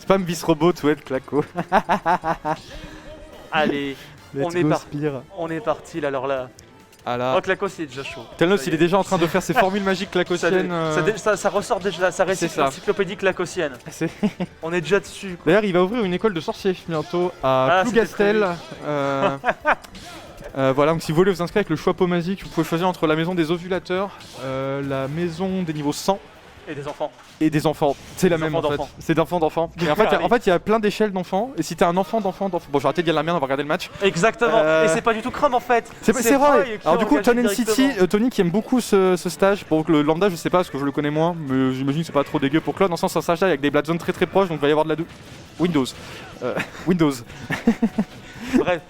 Spam vis robot to être Claco. Allez, on est parti là, alors là. Ah là. Oh, Clacos il est déjà chaud. Telnos il est déjà en train de faire ses formules magiques clacosiennes. Ça ressort déjà, ça récite l'encyclopédie clacosienne. On est déjà dessus. D'ailleurs il va ouvrir une école de sorciers bientôt à Plougastel. Voilà, donc si vous voulez vous inscrire avec le choix magique, vous pouvez choisir entre la maison des ovulateurs, la maison des niveaux 100 et des enfants. Et des enfants, c'est la même en fait. C'est d'enfants. Et en fait, il y a plein d'échelles d'enfants. Et si t'es un enfant d'enfant. Bon, j'ai arrêté de dire la merde, on va regarder le match. Exactement, et c'est pas du tout Chrome en fait. C'est vrai. Alors, du coup, Tony qui aime beaucoup ce stage. Pour le lambda, je sais pas parce que je le connais moins. Mais j'imagine que c'est pas trop dégueu pour Claude. Dans le sens, c'est un stage là avec des Blood Zones très proches. Donc, il va y avoir de la Windows. Windows. Bref.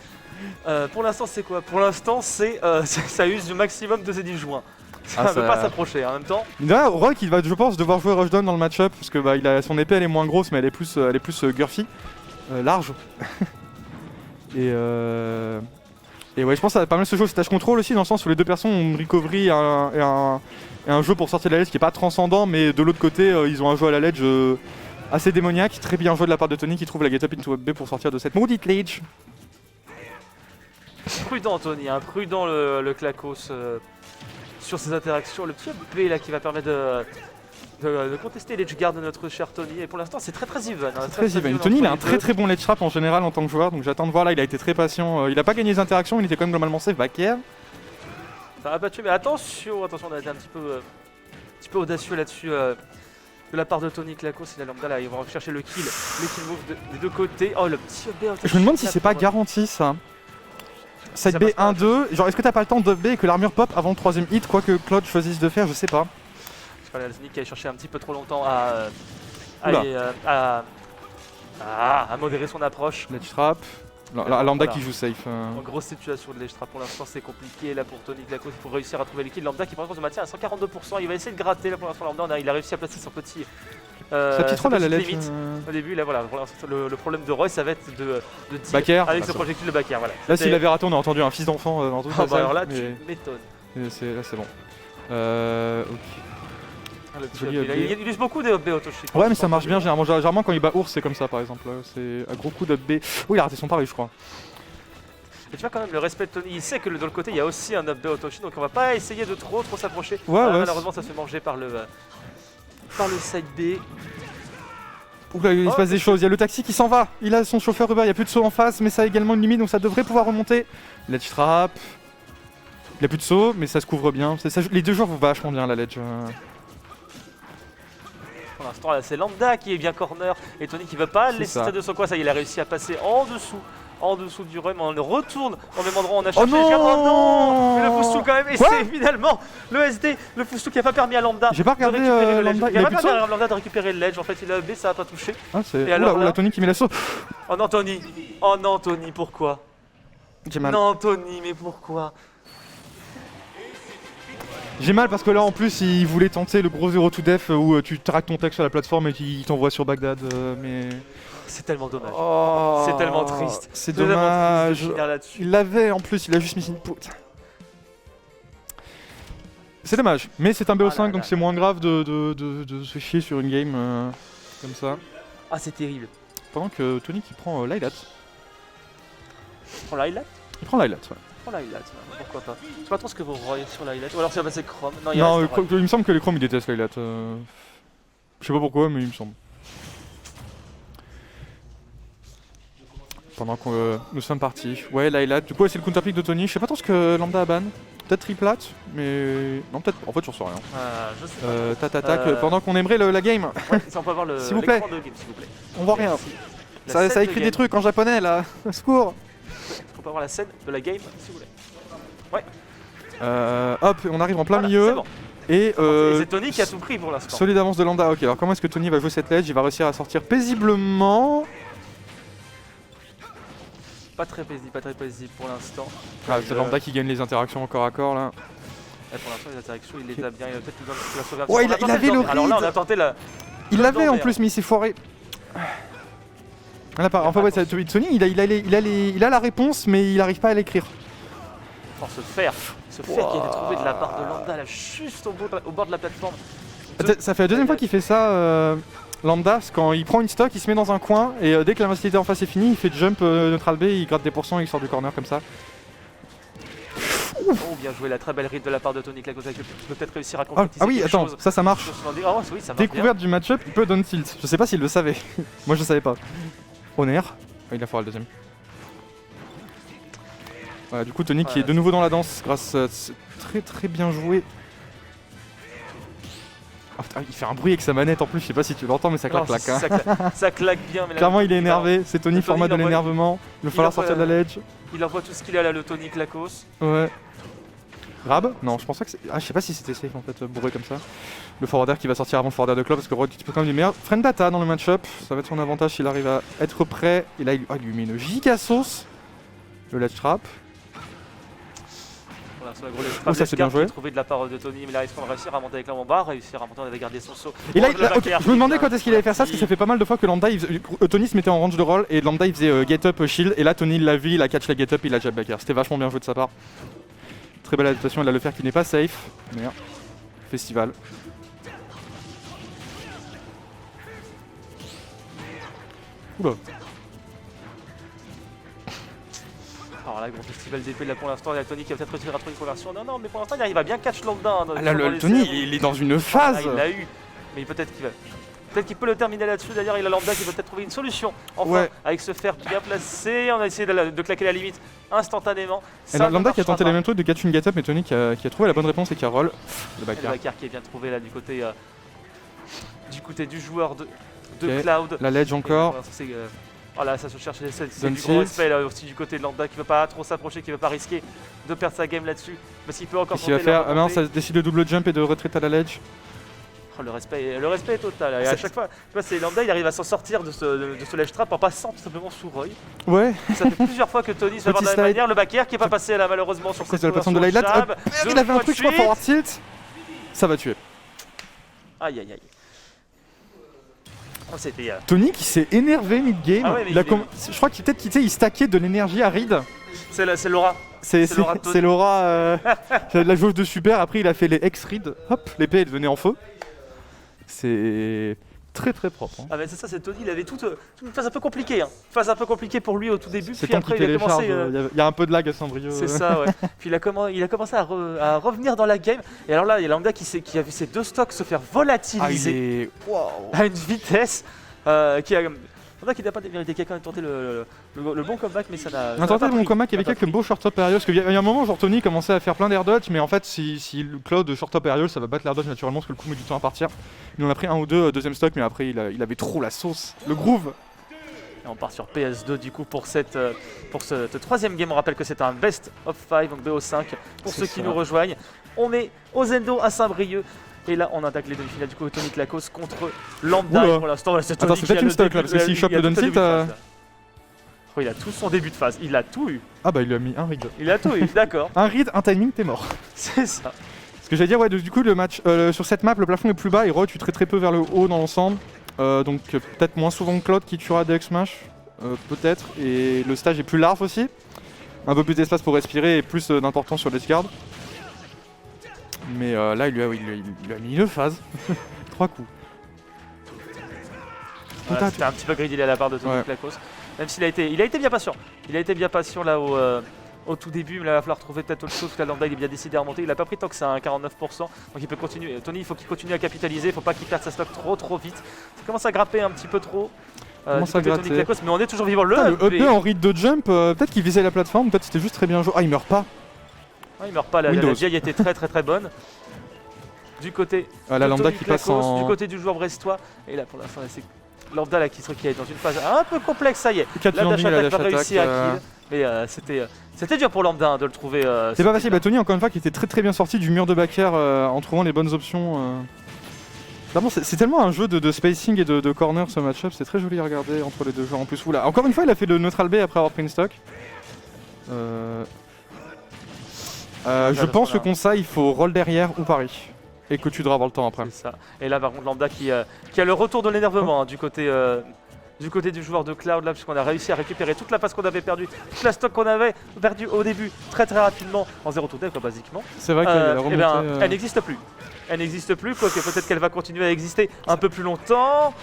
Pour l'instant, c'est quoi? Pour l'instant, ça use du maximum de ses 10 joints. Ça veut pas s'approcher en même temps. Là, Rock il va je pense devoir jouer Rushdown dans le match-up parce que son épée elle est moins grosse mais elle est plus girthy, large. et ouais je pense que ça va pas mal se jouer au stage control aussi dans le sens où les deux personnes ont une recovery et un jeu pour sortir de la ledge qui est pas transcendant mais de l'autre côté ils ont un jeu à la ledge assez démoniaque, très bien joué de la part de Tony qui trouve la get up into B pour sortir de cette maudite ledge. Prudent Tony, hein, prudent le Clacos sur ses interactions, le petit B là qui va permettre de contester l'edge guard de notre cher Tony et pour l'instant c'est très even. Hein, très even. Tony il a un très bon ledge trap en général en tant que joueur donc j'attends de voir là, il a été très patient, il a pas gagné les interactions, il était quand même globalement safe back air. Ça a battu mais attention, on a été un petit peu audacieux là-dessus de la part de Tony Clacos et la lambda là, ils vont chercher le kill move des deux côtés. Oh le petit B. Je me demande si c'est pas garanti ça. Side B 1-2, genre est-ce que t'as pas le temps de B et que l'armure pop avant le troisième hit, quoi que Claude choisisse de faire, je sais pas. Je crois que Alznik qui a cherché un petit peu trop longtemps à modérer son approche. Ledge trap, la lambda qui joue safe. En grosse situation de ledge trap pour l'instant c'est compliqué là pour Tony Clacos, il faut réussir à trouver le kill. Lambda qui par contre se maintient à 142%, il va essayer de gratter là pour l'instant Lambda, il a réussi à placer son petit... sa petite roll à la ledge. Au début, là voilà, le problème de Roy, ça va être de back-air avec ce projectile de back-air. Voilà. Là, s'il avait raté, on a entendu un fils d'enfant dans toute la salle. Alors là, tu m'étonnes. Là, c'est bon. Ok. Il use beaucoup de up B auto-shit. Ouais, mais ça marche bien. Généralement, quand il bat ours, c'est comme ça par exemple. C'est un gros coup d'up B. Oh, il a raté son pari, je crois. Et tu vois quand même le respect de Tony, il sait que de l'autre côté il y a aussi un up B auto-shit, donc on va pas essayer de trop s'approcher. Malheureusement, ça se fait manger par le side B. Oula, il se passe des choses, il y a le taxi qui s'en va, il a son chauffeur Uber, il n'y a plus de saut en face, mais ça a également une limite, donc ça devrait pouvoir remonter. Ledge trap, il n'y a plus de saut, mais ça se couvre bien. Les deux joueurs vont vachement bien la ledge. Pour l'instant, là c'est Lambda qui est bien corner, et Tony qui ne veut pas laisser de son coin, ça y est, il a réussi à passer en dessous du run, on le retourne en même endroit, on a cherché le cadre. Oh non, mais le Foustou quand même, et c'est finalement le SD, le Foustou qui a pas permis à Lambda de récupérer le ledge. Il a pas permis à Lambda de récupérer le ledge, en fait il a B, ça a pas touché. Et alors là, Tony qui met l'assaut. Oh non Tony, pourquoi? Non Tony, mais pourquoi? J'ai mal parce que là en plus il voulait tenter le gros 0 to def où tu traques ton texte sur la plateforme et qu'il t'envoie sur Bagdad, mais... C'est tellement dommage. C'est tellement triste. C'est dommage. Il l'avait en plus, il a juste mis une put. C'est dommage, mais c'est un BO5 donc c'est moins grave de se chier sur une game comme ça. Ah c'est terrible. Pendant que Tony qui prend l'highlight. Il prend l'highlight? Il prend l'highlight, ouais. Il prend l'highlight, pourquoi pas. Je sais pas trop ce que vous voyez sur l'highlight, ou alors ça va passer Chrome. Non, il me semble que les Chrome ils détestent l'highlight. Je sais pas pourquoi, mais il me semble. Pendant que nous sommes partis. Ouais, l'highlight. Du coup, c'est le counterpick de Tony. Je sais pas trop ce que Lambda a ban. Peut-être triplat, mais. Non, peut-être. En fait, j'en sais rien. Je sais pas. Tac. Pendant qu'on aimerait la game. Ouais, si on peut avoir s'il vous plaît. De game, s'il vous plaît. On voit rien. Ça écrit des trucs en japonais là. Secours. On peut avoir la scène de la game, s'il vous plaît. Ouais. Hop, on arrive en plein milieu. Bon. Et c'est Tony qui a tout pris pour l'instant. Solide avance de Lambda. Ok, alors comment est-ce que Tony va jouer cette ledge? Il va réussir à sortir paisiblement. Pas très paisible pour l'instant. C'est Lambda qui gagne les interactions encore à corps là. Et pour l'instant les interactions il les a bien, il a peut-être besoin de la sauvegarde. Ouais, il avait le read. Alors là on a tenté la... Il l'avait en plus mais il s'est foiré. Enfin ouais, Tony il a la réponse mais il n'arrive pas à l'écrire. Oh, ce fer qui a été trouvé de la part de Lambda là juste au bord de la plateforme. Ça fait la deuxième fois qu'il fait ça. Lambda, quand il prend une stock, il se met dans un coin et dès que l'invincibilité en face est finie, il fait jump neutral B, il gratte des pourcents et il sort du corner comme ça. Oh, bien joué, la très belle read de la part de Tony Clacos qui peut peut-être réussir à concrétiser oui, quelque attends, chose. ça marche. Ah, oui, ça marche Découverte du match-up, il peut down tilt. Je sais pas s'il le savait. Moi je savais pas. Honneur. Il a foiré le deuxième. Voilà, du coup Tony qui est de nouveau dans la danse grâce à très très bien joué. Oh, putain, il fait un bruit avec sa manette en plus, je sais pas si tu l'entends mais ça claque. Ça claque bien. Mais clairement il est énervé, c'est Tony format de l'énervement. Il va falloir sortir de la ledge. Il envoie tout ce qu'il a là, le Tony Clacos. Ouais. Grab? Non, je pense pas que c'est. Ah, je sais pas si c'était safe en fait, bourré comme ça. Le forwarder qui va sortir avant le forwarder de club parce que Rod peut quand même du meilleur. Friend data dans le match-up, ça va être son avantage s'il arrive à être prêt. Et là, il lui met une giga sauce. Le ledge trap. Voilà, sur la grosse Oh, ça c'est bien joué. Trouvé de la part de Tony, mais là, est-ce qu'on va réussir à monter avec la bomba? Réussir à monter, on avait gardé son saut. Et là, je me demandais quand est-ce qu'il allait faire ça parce que ça fait pas mal de fois que Lambda, Tony se mettait en range de roll et Lambda il faisait get up shield. Et là, Tony il l'a vu, il a catch la get up, il a jab backer. C'était vachement bien joué de sa part. Très belle adaptation, il a le fer qui n'est pas safe. Merde. Festival. Oula. Alors là, gros festival d'épée là pour l'instant, il y a Tony qui va peut-être réussir à trouver une conversion. Non, mais pour l'instant, il arrive à bien catch Lambda. Ah là, le Tony, il est dans une phase. Il l'a eu, mais peut-être qu'il va. Peut-être qu'il peut le terminer là-dessus. D'ailleurs, il a Lambda qui peut peut-être trouver une solution. Enfin, avec ce fer bien placé, on a essayé de claquer la limite instantanément. Et Lambda qui a tenté les mêmes trucs de catch une get up, mais Tony qui a trouvé la bonne réponse et qui a roll. Le backer qui est bien trouvé là du côté du joueur de Cloud. La ledge encore. Voilà, ça se cherche, c'est du gros respect là aussi du côté de Lambda qui veut pas trop s'approcher, qui veut pas risquer de perdre sa game là-dessus. Mais s'il peut encore tenter. Qu'est-ce qu'il va faire? Ah non, ça décide de double jump et de retreat à la ledge. Oh, le respect est total. Et à chaque fois, tu vois, c'est Lambda, il arrive à s'en sortir de ce ledge trap en passant tout simplement sous Roy. Ouais. Ça fait plusieurs fois que Tony se fait avoir de la même manière. Le back air qui est pas passé là malheureusement sur la personne de Lilat. Il avait un truc, je crois, forward tilt. Ça va tuer. Aïe aïe aïe. Oh, Tony qui s'est énervé mid-game. Ah ouais, je crois qu'il peut-être qu'il stackait de l'énergie à Reed. C'est Laura. C'est Laura, la joueuse de super. Après, il a fait les ex-Reed. Hop, l'épée est devenue en feu. C'est très très propre. Hein. Ah mais c'est ça, c'est Tony, il avait toute une phase un peu compliquée. Une phase un peu compliquée pour lui au tout début. Puis après, il a commencé. Il y a un peu de lag à Saint-Brieuc. C'est ça, ouais. Puis il a commencé à revenir dans la game. Et alors là, il y a Lambda qui a vu ses deux stocks se faire volatiliser à une vitesse qui n'a pas vérité. Quelqu'un a tenté le bon comeback, mais ça n'a. On a tenté le bon comeback, il y avait quelques beaux short top aerials. Parce qu'il y a un moment, genre Tony commençait à faire plein d'air dodge, mais en fait, si le Cloud short top aerial, ça va battre l'air dodge naturellement parce que le coup met du temps à partir. Il en a pris un ou deux deuxième stock, mais après, il avait trop la sauce, le groove. Et on part sur PS2 du coup pour cette troisième game. On rappelle que c'est un best of 5, donc BO5 pour ceux qui nous rejoignent. On est au Zendo à Saint-Brieuc. Et là, on attaque les demi-finales du coup, Tony Clacos contre Lambda. Et pour l'instant, c'est Tony qui a le stock là, parce que s'il chope le down tilt. Il a tout son début de phase, il a tout eu. Ah bah il lui a mis un read. Il a tout eu, d'accord. Un read, un timing, t'es mort. C'est ça. Ce que j'allais dire, ouais, du coup, le match sur cette map, le plafond est plus bas et Rod tue très peu vers le haut dans l'ensemble. Donc peut-être moins souvent que Cloud qui tuera des X-Smash, peut-être. Et le stage est plus large aussi. Un peu plus d'espace pour respirer et plus d'importance sur les guards. Mais là, il lui a mis une phase. 3 coups. Voilà, c'était un petit peu greedy à la part de Tony Clacos. Même s'il a été bien patient. Il a été bien patient là au tout début, mais là, il va falloir trouver peut-être autre chose. Parce que Lambda, il est bien décidé à remonter. Il n'a pas pris tant que c'est un 49%. Donc il peut continuer. Tony, il faut qu'il continue à capitaliser. Il ne faut pas qu'il perde sa stock trop vite. Ça commence à grapper un petit peu trop. Tony Clacos, mais on est toujours vivant. Le EP en read de jump, peut-être qu'il visait la plateforme, peut-être c'était juste très bien joué. Ah, il meurt pas. Il meurt pas, la vieille était très bonne. Du côté la Lambda qui passe en... du côté du joueur brestois. Et là pour l'instant c'est Lambda là qui est dans une phase un peu complexe, ça y est. La dash attack va réussir à kill. Mais c'était dur pour Lambda de le trouver. C'est pas facile, Tony encore une fois qui était très bien sorti du mur de backer en trouvant les bonnes options. C'est tellement un jeu de spacing et de corner ce match-up, c'est très joli à regarder entre les deux joueurs en plus. Oula, encore une fois il a fait le neutral B après avoir pris une stock. Je pense que contre ça il faut roll derrière ou pari. Et que tu devras avoir le temps après. C'est ça. Et là par contre Lambda qui a le retour de l'énervement du côté du joueur de Cloud là, puisqu'on a réussi à récupérer toute la phase qu'on avait perdue, toute la stock qu'on avait perdue au début très rapidement en 0 to death quoi basiquement. C'est vrai qu'elle elle n'existe plus. Elle n'existe plus, quoique peut-être qu'elle va continuer à exister un peu plus longtemps.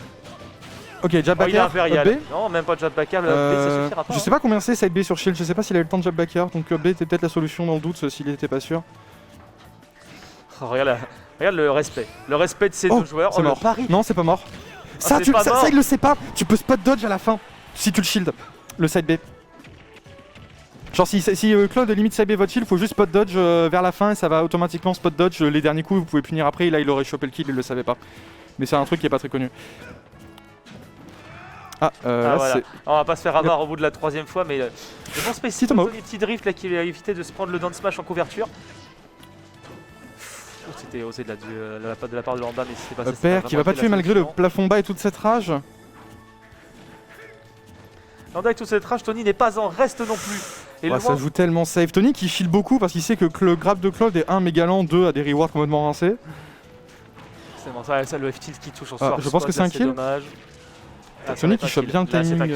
Ok, jab Oh, il est backer, impérial. up B. Non, même pas jab backer, le up B, ça suffira pas. Je sais pas combien c'est side B sur shield, je sais pas s'il a eu le temps de jab backer, donc up B était peut-être la solution dans le doute s'il était pas sûr. Oh, regarde le respect. Le respect de ces deux joueurs. C'est Oh, mort. le pari. Non, c'est pas mort. c'est pas mort. Ça, il le sait pas. Tu peux spot dodge à la fin si tu le shield, le side B. Genre si Claude limite side B votre shield, faut juste spot dodge vers la fin et ça va automatiquement spot dodge les derniers coups, vous pouvez punir après, et là il aurait chopé le kill, il le savait pas. Mais c'est un truc qui est pas très connu. Là, voilà. c'est... On va pas se faire avoir au bout de la 3ème fois, mais je pense que c'est Tomahawk. petit drift là qui a évité de se prendre le down smash en couverture. C'était osé de la part de Lambda, mais c'était pas ça. Père qui va pas tuer malgré le plafond bas et toute cette rage. Lambda avec toute cette rage, Tony n'est pas en reste non plus. Et Ça joue tellement safe. Tony qui shield beaucoup parce qu'il sait que le grab de Claude est 1 méga lent, 2 à des rewards complètement rincés. C'est bon, ça le F-tilt qui touche au sort. Je pense que c'est un kill. Dommage. Tony qui chope bien le timing.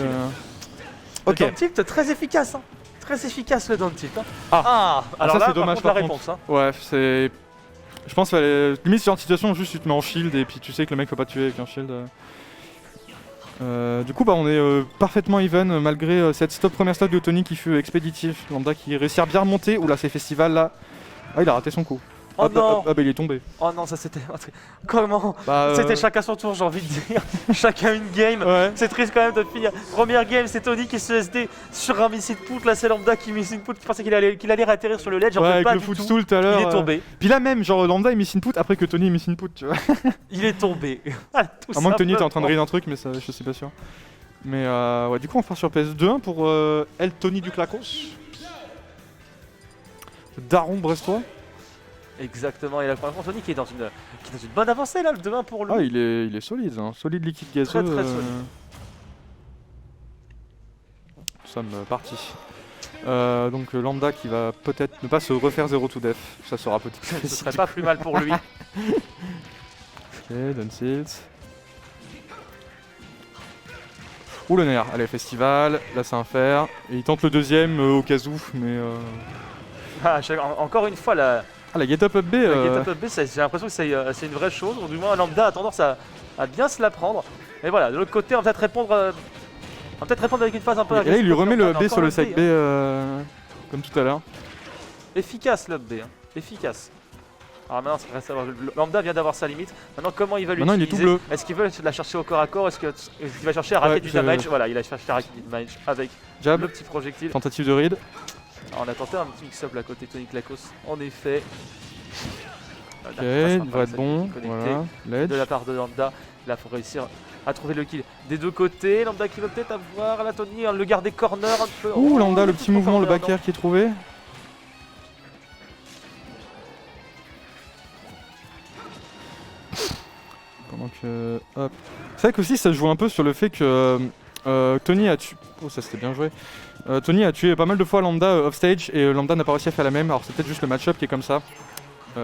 Ok. Le down tilt très efficace, hein. Très efficace le down tilt. Alors alors ça là, c'est dommage par par contre, contre. la réponse. Hein. Ouais, c'est... Je pense que limite sur une situation juste tu te mets en shield et puis tu sais que le mec peut pas tuer avec un shield. Du coup on est parfaitement even malgré cette première stop de Tony qui fut expéditive. Lambda qui réussit à bien remonter. Oula c'est festival là. Ah il a raté son coup. Oh non. Bah il est tombé. Oh non, ça c'était... Comment Bah, C'était chacun son tour, j'ai envie de dire. Chacun une game. Ouais. C'est triste quand même de finir. Première game, c'est Tony qui se SD sur un missile put. Là, c'est Lambda qui miss input. Qui pensait qu'il allait atterrir sur le ledge. En Ouais, fait, avec pas le du footstool tout à l'heure. Il est tombé. Puis là même, genre Lambda il miss input après que Tony miss input, tu vois. Il est tombé. À moins que Tony était en train de raid un truc, mais ça, je suis pas sûr. Mais ouais, du coup on part sur PS2 pour El Tony du Clacos. Daron Brestois. Exactement. Et là, franchement, Tony qui est dans une bonne avancée là, le 2-1 pour lui. Ah, il est solide, hein. Solide liquide gazeux. Très solide. Nous sommes partis. Donc Lambda qui va peut-être ne pas se refaire 0 to def. Ça sera peut-être. Ce serait pas plus mal pour lui. Ok, done tilt. Ouh le nerf, allez festival, là c'est un fer. Et il tente le deuxième au cas où, mais... Encore une fois, la get up up B... get up B, j'ai l'impression que c'est une vraie chose. Ou du moins, Lambda a tendance à bien se la prendre. Mais voilà, de l'autre côté, on va peut-être répondre avec une phase un peu Et là il lui remet le Lambda, B sur le side B, comme tout à l'heure. Efficace le B, hein. Efficace. Alors maintenant, ça reste à voir. Lambda vient d'avoir sa limite. Maintenant, comment il va l'utiliser? Maintenant, il est tout bleu. Est-ce qu'il veut la chercher au corps à corps? Est-ce qu'il va chercher à raquer du damage? Voilà, il a cherché à raquer du damage avec Jab. le petit projectile. Tentative de raid. Alors, on a tenté un petit mix-up là côté Tony Clacos. En effet. Ok, il va être bon. Voilà, ledge. De la part de Lambda. Là, il faut réussir à trouver le kill des deux côtés. Lambda qui va peut-être avoir la Tony, le garder corner un peu. Ouh, Lambda, le petit mouvement, le back air qui est trouvé. Pendant que... Hop. C'est vrai qu'aussi ça joue un peu sur le fait que Tony a tué... Oh ça c'était bien joué. Tony a tué pas mal de fois Lambda offstage et Lambda n'a pas réussi à faire la même. Alors c'est peut-être juste le match-up qui est comme ça.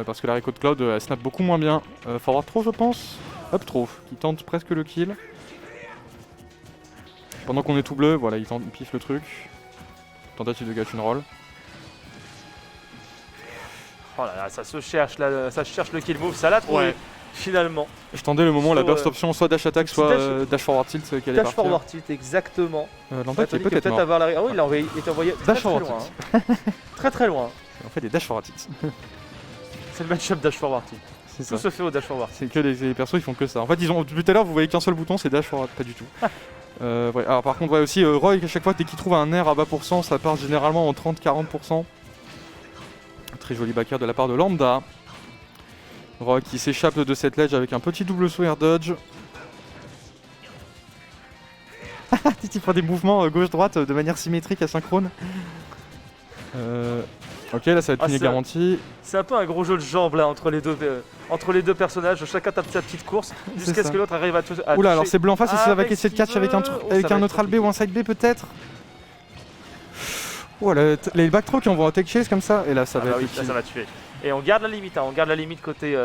Parce que la Rico de Cloud elle snap beaucoup moins bien. Forward throw je pense. Up throw qui tente presque le kill. Pendant qu'on est tout bleu, voilà il piffe le truc. Tentative de gâche une roll. Oh là là, ça se cherche là, ça cherche le kill move, ça l'a trouvé. Ouais. Finalement. Je tendais le moment où la burst option soit dash attack soit dash forward tilt qui allait dash partir. Forward tilt, exactement. Lambda qui est peut-être mort. Avoir la... Ah oui, il était envoyé dash très loin. Hein. Très très loin. On fait des dash forward tilt. C'est le match-up dash forward tilt. Tout se fait au dash forward. C'est que les persos ils font que ça. En fait depuis tout à l'heure vous voyez qu'un seul bouton c'est dash forward, pas du tout. Ouais. Alors par contre ouais aussi Roy à chaque fois dès qu'il trouve un air à bas pourcent ça part généralement en 30-40%. Très joli backer de la part de Lambda. Roy qui s'échappe de cette ledge avec un petit double saut air dodge. Il prend des mouvements gauche-droite de manière symétrique, asynchrone. Ok, là ça va être une garantie. C'est un peu un gros jeu de jambes là entre les deux personnages. Chacun tape sa petite course jusqu'à ce que l'autre arrive à toucher. Oula, alors c'est bleu en face et ça va essayer de catch avec un neutral B ou un side B peut-être. Oh, les backthrows qui envoient un tech chase comme ça, et là ça va être là, ça va tuer. Et on garde la limite, hein. On garde la limite côté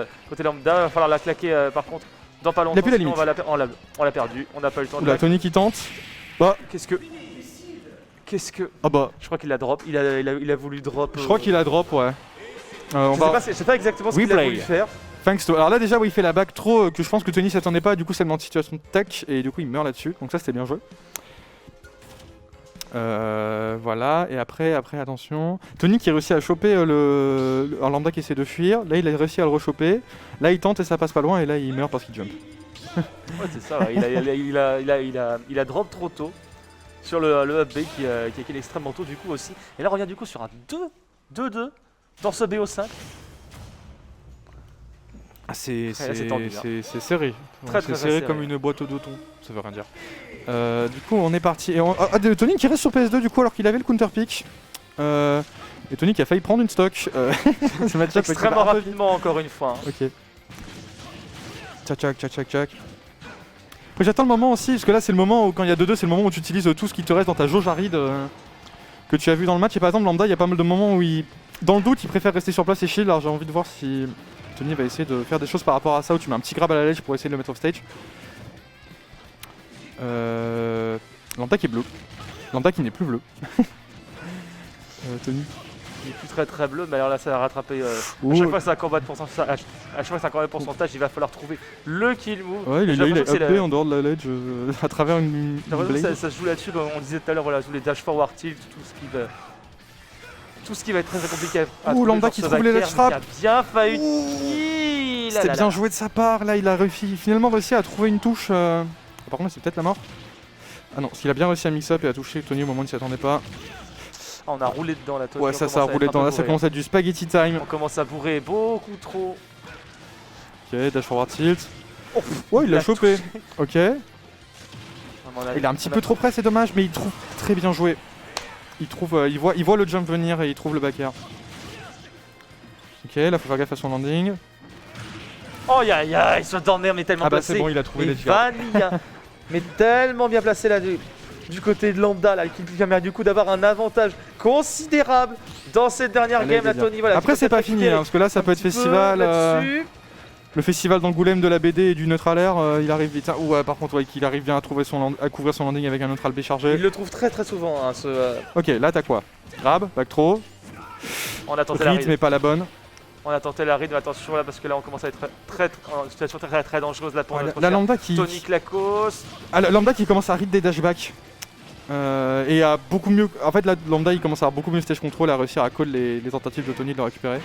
Lambda. Il va falloir la claquer par contre dans pas longtemps. Il a plus la limite. On l'a perdu, on n'a pas eu le temps de la Tony qui tente. Bah. Qu'est-ce que... Ah bah. Je crois qu'il a drop, il a voulu drop. Je crois qu'il a drop, ouais. Je sais pas exactement ce qu'il a voulu faire. Thanks to... Alors là déjà, il fait la back trop que je pense que Tony s'attendait pas, du coup ça le met en situation de tech et du coup il meurt là-dessus. Donc ça c'était bien joué. Voilà, et après attention. Tony qui réussit à choper un lambda qui essaie de fuir. Là il a réussi à le rechoper. Là il tente et ça passe pas loin et là il meurt parce qu'il jump. Ouais, c'est ça, il a drop trop tôt sur le up B qui est extrêmement tôt du coup aussi. Et là on revient du coup sur un 2-2 dans ce BO5. Ah, c'est tendu, serré. Très C'est serré comme serré. une boîte au doton, ça veut rien dire. Du coup on est parti. Et Tony qui reste sur PS2 du coup alors qu'il avait le counter pick. Et Tony qui a failli prendre une stock. Ce match-up Extrêmement rapidement encore une fois. Hein. Ok. Tchac. Après j'attends le moment aussi, parce que là c'est le moment où quand il y a 2-2, c'est le moment où tu utilises tout ce qui te reste dans ta jauge aride que tu as vu dans le match. Et par exemple Lambda, il y a pas mal de moments où dans le doute il préfère rester sur place et shield. Alors j'ai envie de voir si Tony va essayer de faire des choses par rapport à ça, où tu mets un petit grab à la ledge pour essayer de le mettre off stage. Lambda qui est bleu. Lambda qui n'est plus bleu. Tony. Il est plus très bleu, mais alors là ça a rattrapé. À chaque fois que c'est un combat de pourcentage, à chaque fois que c'est un combat de pourcentage, il va falloir trouver le kill move. Ouais, il est up en dehors de la ledge à travers une blade. Ça se joue là-dessus, on disait tout à l'heure, voilà, tous les dash forward tilt, tout ce qui va être très compliqué à trouver. Lambda qui trouve les ledge traps. Il a bien failli kill. C'était bien joué de sa part, là il a finalement réussi à trouver une touche. Par contre c'est peut-être la mort. Ah non, s'il a bien réussi à mix up et à toucher Tony au moment où il s'y attendait pas. Ah, on a roulé dedans là, Tony. Ouais, ça a roulé dedans, là ça commence à être du spaghetti time. On commence à bourrer beaucoup trop. Ok, dash forward tilt. Ouais, il l'a chopé. Ok. Il est un petit peu trop près, c'est dommage, mais il trouve très bien joué. Il voit le jump venir et il trouve le back air. Ok, là faut faire gaffe à son landing. Oh ya, il se down air mais tellement placé. C'est bon, il a trouvé les Vanilla. Mais tellement bien placé là du côté de Lambda là, qui permet du coup d'avoir un avantage considérable dans cette dernière game là, Tony. Voilà, après c'est pas fini, parce que là ça peut être festival. Le festival d'Angoulême de la BD et du neutral air, il arrive vite. Par contre, qu'il arrive bien à couvrir son landing avec un neutral B chargé. Il le trouve très souvent. Hein, Ok, là t'as quoi? Grab, back throw. On a tenté la read, mais pas la bonne. On a tenté la read, mais attention là parce que là on commence à être en situation très dangereuse là pour notre la Lambda qui... Tony Klakos. La Lambda qui commence à read des dashbacks. Et a beaucoup mieux. En fait, là, Lambda il commence à avoir beaucoup mieux stage control et à réussir à call les tentatives de Tony de le récupérer.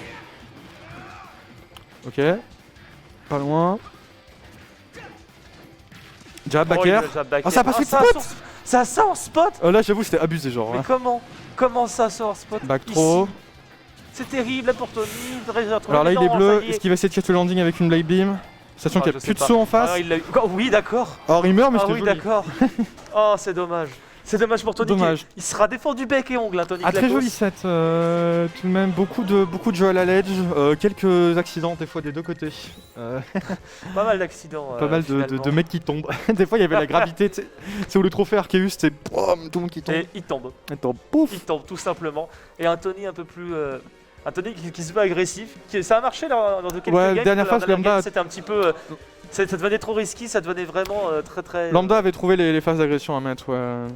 Ok. Pas loin. Jab back air. Ah, ça a passé spot. Ça sort spot. Là, j'avoue, c'était abusé, genre. Mais comment ça sort spot? Back throw. C'est terrible là pour Tony. Alors là, il est bleu. Est-ce qu'il va essayer de catch le landing avec une blade beam? Sachant qu'il n'y a plus de saut en face. Oui, d'accord. Alors il meurt, mais oui, d'accord. Oh, c'est dommage. C'est dommage pour Tony. Dommage. Il sera défendu bec et ongle, hein, Tony. Très joli set. Tout de même, beaucoup de jeux à la ledge. Quelques accidents, des fois, des deux côtés. Pas mal d'accidents. Pas mal de mecs qui tombent. Des fois, il y avait la gravité. C'est où le trophée Arceus, c'est tout le monde qui tombe. Et il tombe. Pouf. Il tombe, tout simplement. Et un Tony un peu plus. Un Tony qui se veut agressif. Ça a marché dans quelques games. Dernière phase, Lambda. C'était un petit peu. Ça devenait trop risqué, ça devenait vraiment très. Lambda avait trouvé les phases d'agression à mettre, ouais.